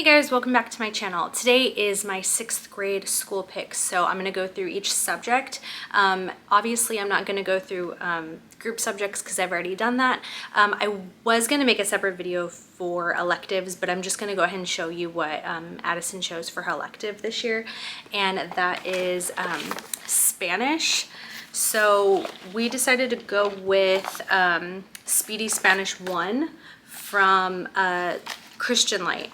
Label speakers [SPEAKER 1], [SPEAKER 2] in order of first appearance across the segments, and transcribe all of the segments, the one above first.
[SPEAKER 1] guys, welcome back to my channel. Today is my 6th grade school picks, so I'm going to go through each subject. Obviously, I'm not going to go through group subjects because I've already done that. I was going to make a separate video for electives, but I'm just going to go ahead and show you what Addison chose for her elective this year, and that is Spanish. So we decided to go with Speedy Spanish 1 from Christian Light.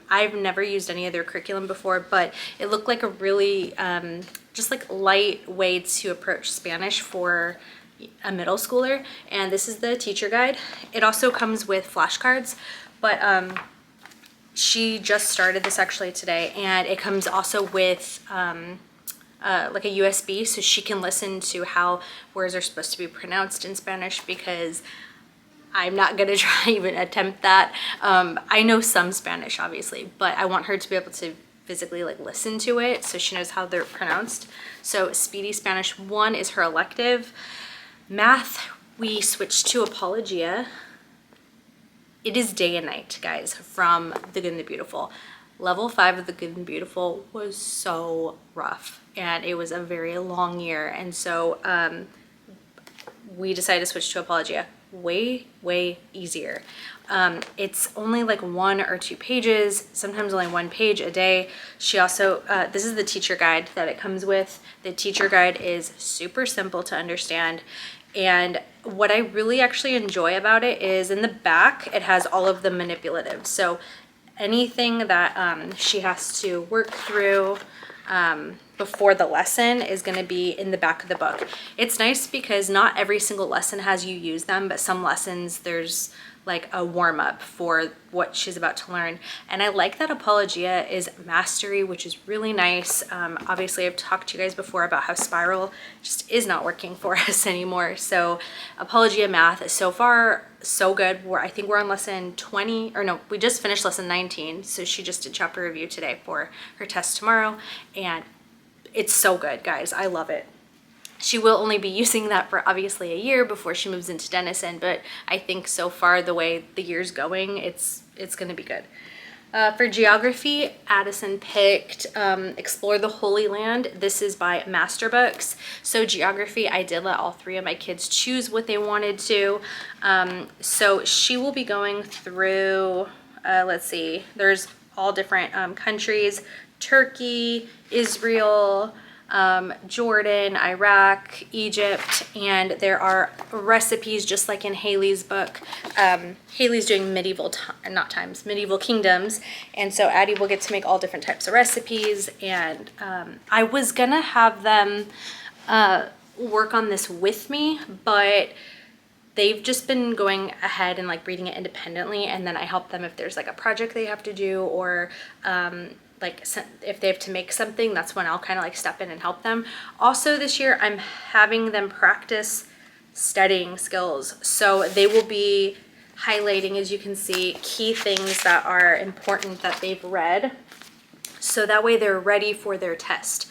[SPEAKER 1] I've never used any of their curriculum before, but it looked like a really just like light way to approach Spanish for a middle schooler. And this is the teacher guide. It also comes with flashcards, but she just started this actually today, and it comes also with like a USB, so she can listen to how words are supposed to be pronounced in Spanish, because I'm not gonna try even attempt that. I know some Spanish obviously, but I want her to be able to physically like listen to it so she knows how they're pronounced. So Speedy Spanish 1 is her elective. Math, we switched to Apologia. It is day and night, guys, from The Good and the Beautiful. Level 5 of The Good and Beautiful was so rough, and it was a very long year, and so we decided to switch to Apologia. Way easier. It's only like 1 or 2 pages, sometimes only 1 page a day. She also, this is the teacher guide that it comes with. The teacher guide is super simple to understand, and what I really actually enjoy about it is in the back it has all of the manipulatives. So anything that she has to work through before the lesson is going to be in the back of the book. It's nice because not every single lesson has you use them, but some lessons there's like a warm-up for what she's about to learn. And I like that Apologia is mastery, which is really nice. Obviously I've talked to you guys before about how Spiral just is not working for us anymore. So Apologia Math, so far so good. I think we're on lesson 20, or no, we just finished lesson 19. So she just did chapter review today for her test tomorrow, and it's so good, guys. I love it. She will only be using that for obviously a year before she moves into Denison, but I think so far the way the year's going, it's gonna be good. For geography, Addison picked Explore the Holy Land. This is by Master Books. So geography, I did let all 3 of my kids choose what they wanted to. So she will be going through, let's see, there's all different countries: Turkey, Israel, Jordan, Iraq, Egypt, and there are recipes just like in Haley's book. Haley's doing medieval kingdoms, and so Addie will get to make all different types of recipes. And I was gonna have them work on this with me, but they've just been going ahead and like reading it independently, and then I help them if there's like a project they have to do, or like if they have to make something, that's when I'll kind of like step in and help them. Also this year I'm having them practice studying skills, so they will be highlighting, as you can see, key things that are important that they've read, so that way they're ready for their test.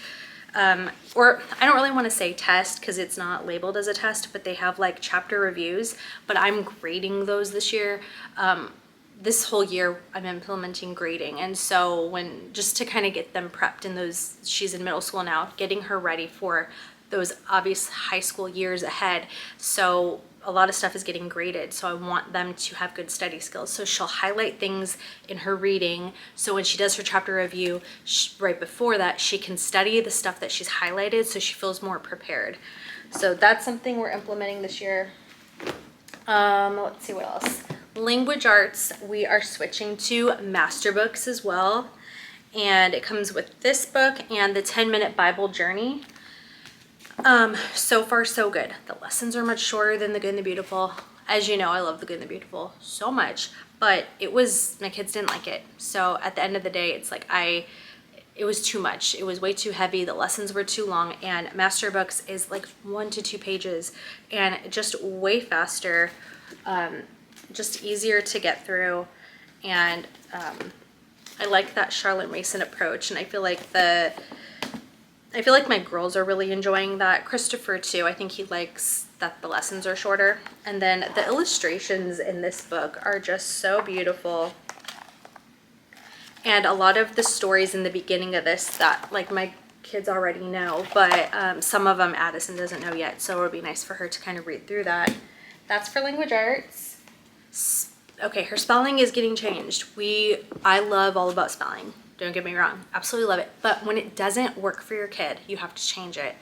[SPEAKER 1] Or I don't really want to say test because it's not labeled as a test, but they have like chapter reviews, but I'm grading those this year. This whole year I'm implementing grading, and so when, just to kind of get them prepped in those, she's in middle school now, getting her ready for those obvious high school years ahead. So a lot of stuff is getting graded, so I want them to have good study skills. So she'll highlight things in her reading, so when she does her chapter review, right before that, she can study the stuff that she's highlighted so she feels more prepared. So that's something we're implementing this year. Let's see what else. Language arts, we are switching to Master Books as well, and it comes with this book and the 10-minute Bible journey. So far so good. The lessons are much shorter than The Good and the Beautiful. As you know, I love The Good and the Beautiful so much, but my kids didn't like it. So at the end of the day, it's like it was too much. It was way too heavy. The lessons were too long, and Master Books is like 1 to 2 pages and just way faster, just easier to get through. And I like that Charlotte Mason approach, and I feel like my girls are really enjoying that. Christopher too, I think he likes that the lessons are shorter. And then the illustrations in this book are just so beautiful. And a lot of the stories in the beginning of this that like my kids already know, but some of them Addison doesn't know yet, so it would be nice for her to kind of read through that. That's for language arts. Okay, her spelling is getting changed. I love all about spelling. Don't get me wrong, absolutely love it. But when it doesn't work for your kid, you have to change it.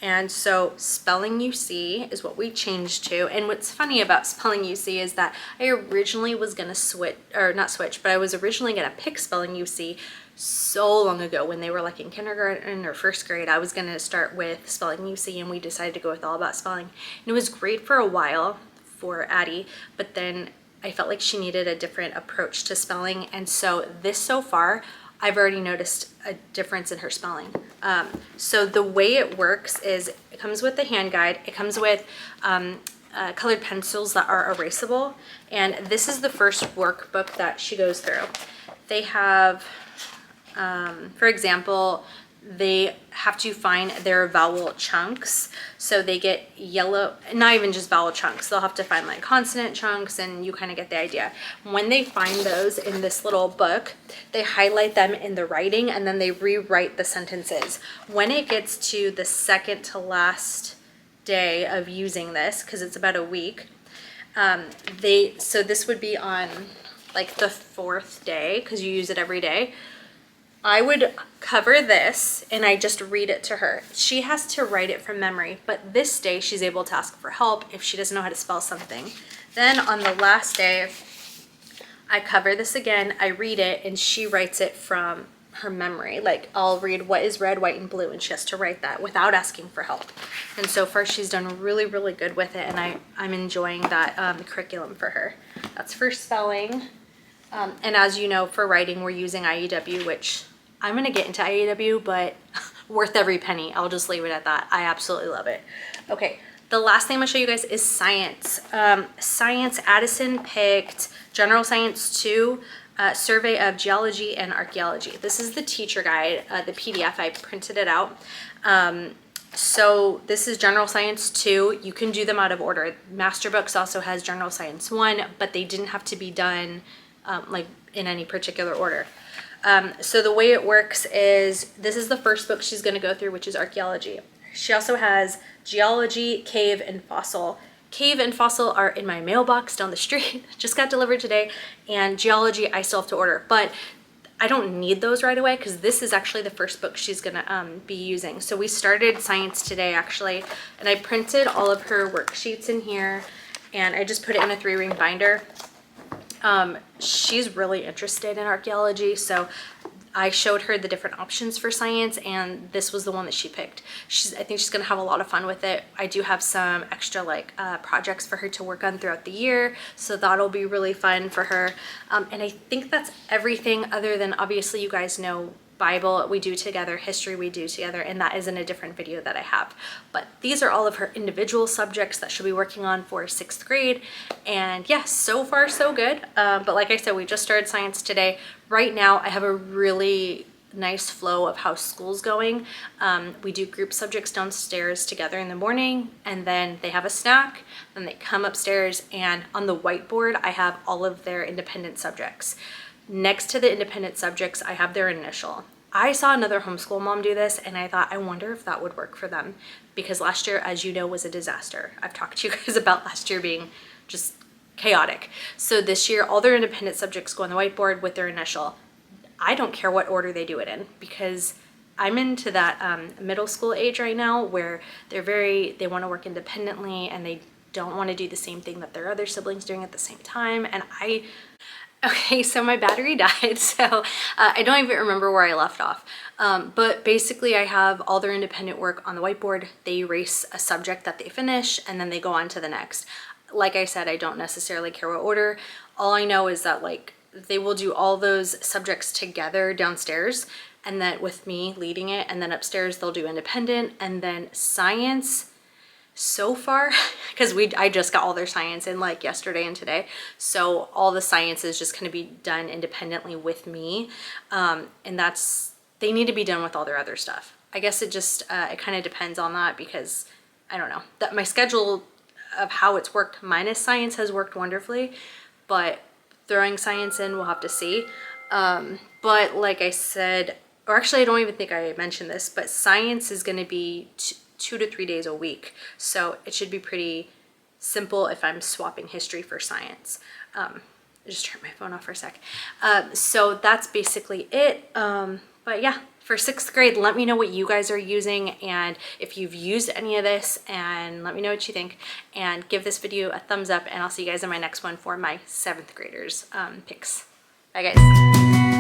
[SPEAKER 1] And so spelling UC is what we changed to. And what's funny about spelling UC is that I originally was gonna switch, or not switch, but I was originally gonna pick spelling UC so long ago when they were like in kindergarten or first grade. I was gonna start with spelling UC, and we decided to go with all about spelling. And it was great for a while for Addie, but then I felt like she needed a different approach to spelling. And so this so far, I've already noticed a difference in her spelling. So the way it works is it comes with the hand guide. It comes with colored pencils that are erasable. And this is the first workbook that she goes through. They have, for example, they have to find their vowel chunks. So they get yellow, not even just vowel chunks, they'll have to find like consonant chunks, and you kind of get the idea. When they find those in this little book, they highlight them in the writing, and then they rewrite the sentences. When it gets to the second to last day of using this, because it's about a week, so this would be on like the 4th day, because you use it every day. I would cover this and I just read it to her. She has to write it from memory, but this day she's able to ask for help if she doesn't know how to spell something. Then on the last day, I cover this again, I read it, and she writes it from her memory. Like I'll read what is red, white, and blue, and she has to write that without asking for help. And so far she's done really, really good with it, and I'm enjoying that curriculum for her. That's for spelling. And as you know, for writing, we're using IEW, which I'm going to get into IEW, but worth every penny. I'll just leave it at that. I absolutely love it. Okay, the last thing I'm going to show you guys is science. Science, Addison picked General Science 2, Survey of Geology and Archaeology. This is the teacher guide, the PDF. I printed it out. So this is General Science 2. You can do them out of order. Master Books also has General Science 1, but they didn't have to be done like in any particular order. So the way it works is this is the first book she's going to go through, which is archaeology. She also has geology, cave, and fossil. Cave and fossil are in my mailbox down the street. Just got delivered today. And geology I still have to order, but I don't need those right away because this is actually the first book she's going to be using. So we started science today actually, and I printed all of her worksheets in here, and I just put it in a 3-ring binder. She's really interested in archaeology, so I showed her the different options for science, and this was the one that she picked. I think she's gonna have a lot of fun with it. I do have some extra like projects for her to work on throughout the year, so that'll be really fun for her. And I think that's everything, other than obviously you guys know Bible we do together, history we do together, and that is in a different video that I have. But these are all of her individual subjects that she'll be working on for 6th grade. And yes, so far so good. But like I said, we just started science today. Right now I have a really nice flow of how school's going. We do group subjects downstairs together in the morning, and then they have a snack, then they come upstairs, and on the whiteboard I have all of their independent subjects. Next to the independent subjects, I have their initial. I saw another homeschool mom do this, and I thought, I wonder if that would work for them, because last year, as you know, was a disaster. I've talked to you guys about last year being just chaotic. So this year, all their independent subjects go on the whiteboard with their initial. I don't care what order they do it in, because I'm into that middle school age right now where they want to work independently, and they don't want to do the same thing that their other siblings doing at the same time. And okay, so my battery died, so I don't even remember where I left off. But basically I have all their independent work on the whiteboard. They erase a subject that they finish, and then they go on to the next. Like I said, I don't necessarily care what order. All I know is that like they will do all those subjects together downstairs, and then with me leading it, and then upstairs they'll do independent, and then science. So far, because I just got all their science in like yesterday and today, so all the science is just going to be done independently with me, and they need to be done with all their other stuff. I guess it just it kind of depends on that, because I don't know, that my schedule of how it's worked minus science has worked wonderfully, but throwing science in, we'll have to see. But like I said, or actually I don't even think I mentioned this, but science is going to be 2 to 3 days a week. So it should be pretty simple if I'm swapping history for science. I just turned my phone off for a sec. So that's basically it. But yeah, for 6th grade, let me know what you guys are using and if you've used any of this, and let me know what you think, and give this video a thumbs up, and I'll see you guys in my next one for my 7th graders picks. Bye guys.